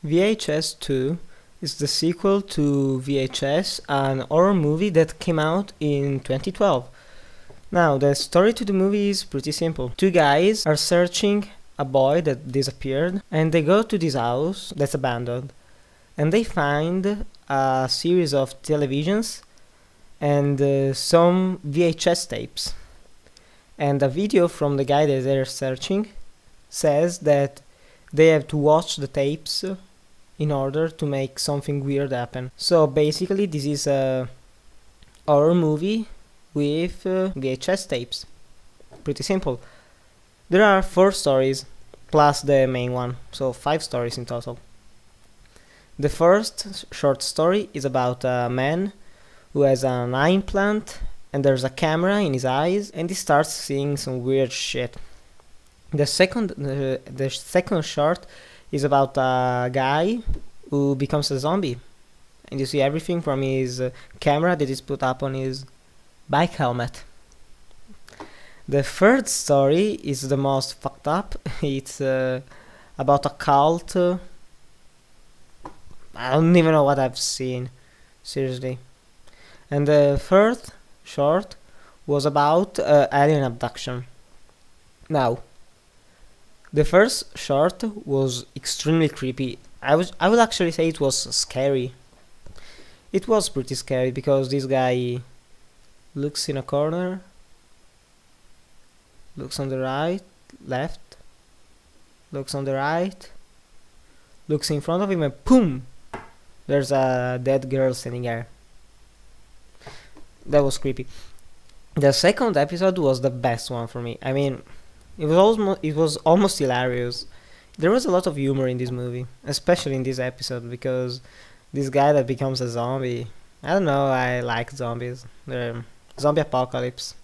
VHS 2 is the sequel to VHS, an horror movie that came out in 2012. Now, the story to the movie is pretty simple. Two guys are searching a boy that disappeared, and they go to this house that's abandoned, and they find a series of televisions and some VHS tapes. And a video from the guy that they're searching says that they have to watch the tapes in order to make something weird happen. So basically this is a horror movie with VHS tapes. Pretty simple. There are 4 stories plus the main one, so 5 stories in total. The first short story is about a man who has an eye implant and there's a camera in his eyes and he starts seeing some weird shit. The second short is about a guy who becomes a zombie, and you see everything from his camera that is put up on his bike helmet. The third story is the most fucked up. It's about a cult. I don't even know what I've seen, seriously. And the third short was about alien abduction. Now, the first short was extremely creepy. I would actually say it was scary. It was pretty scary because this guy looks in a corner, looks on the right, left, looks on the right, looks in front of him, and boom! There's a dead girl standing there. That was creepy. The second episode was the best one for me. I mean, it was almost hilarious. There was a lot of humor in this movie, especially in this episode, because this guy that becomes a zombie. I don't know. I like zombies. They're zombie apocalypse.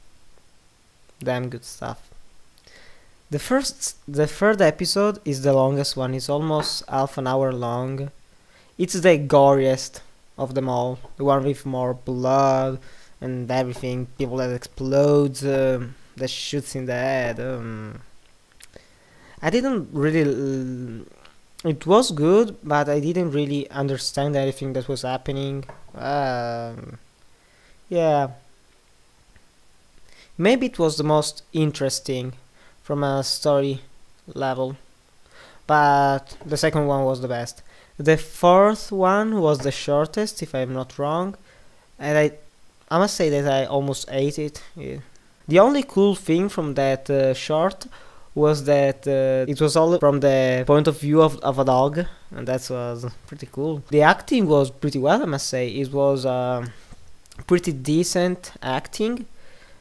Damn good stuff. The third episode is the longest one. It's almost half an hour long. It's the goriest of them all. The one with more blood and everything. People that explodes. That shoots in the head. I didn't really. It was good, but I didn't really understand everything that was happening. Yeah. Maybe it was the most interesting from a story level, but the second one was the best. The fourth one was the shortest, if I'm not wrong, and I must say that I almost ate it. Yeah. The only cool thing from that short was that it was all from the point of view of a dog, and that was pretty cool. The acting was pretty well, I must say. It was pretty decent acting,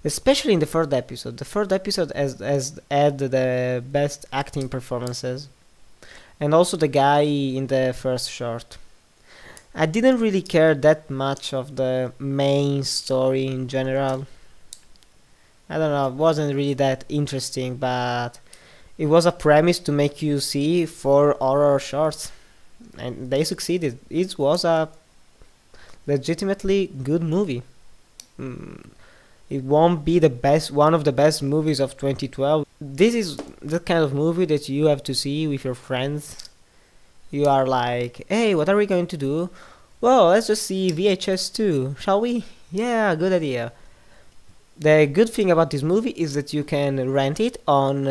especially in the third episode. The third episode has had the best acting performances, and also the guy in the first short. I didn't really care that much of the main story in general. I don't know, it wasn't really that interesting, but it was a premise to make you see 4 horror shorts, and they succeeded. It was a legitimately good movie. It won't be the best, one of the best movies of 2012. This is the kind of movie that you have to see with your friends. You are like, hey, what are we going to do? Well, let's just see VHS 2, shall we? Yeah, good idea. The good thing about this movie is that you can rent it on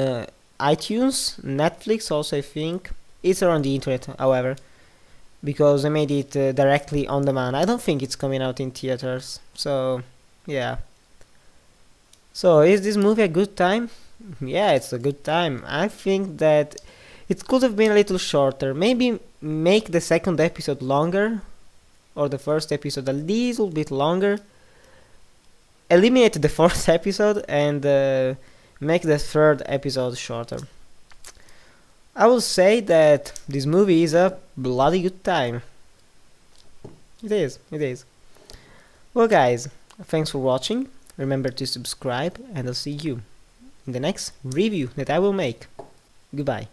iTunes, Netflix also, I think. It's on the internet, however, because I made it directly on demand. I don't think it's coming out in theaters, so yeah. So is this movie a good time? Yeah, it's a good time. I think that it could have been a little shorter. Maybe make the second episode longer, or the first episode a little bit longer. Eliminate the fourth episode and make the third episode shorter. I will say that this movie is a bloody good time. It is. Well guys, thanks for watching. Remember to subscribe and I'll see you in the next review that I will make. Goodbye.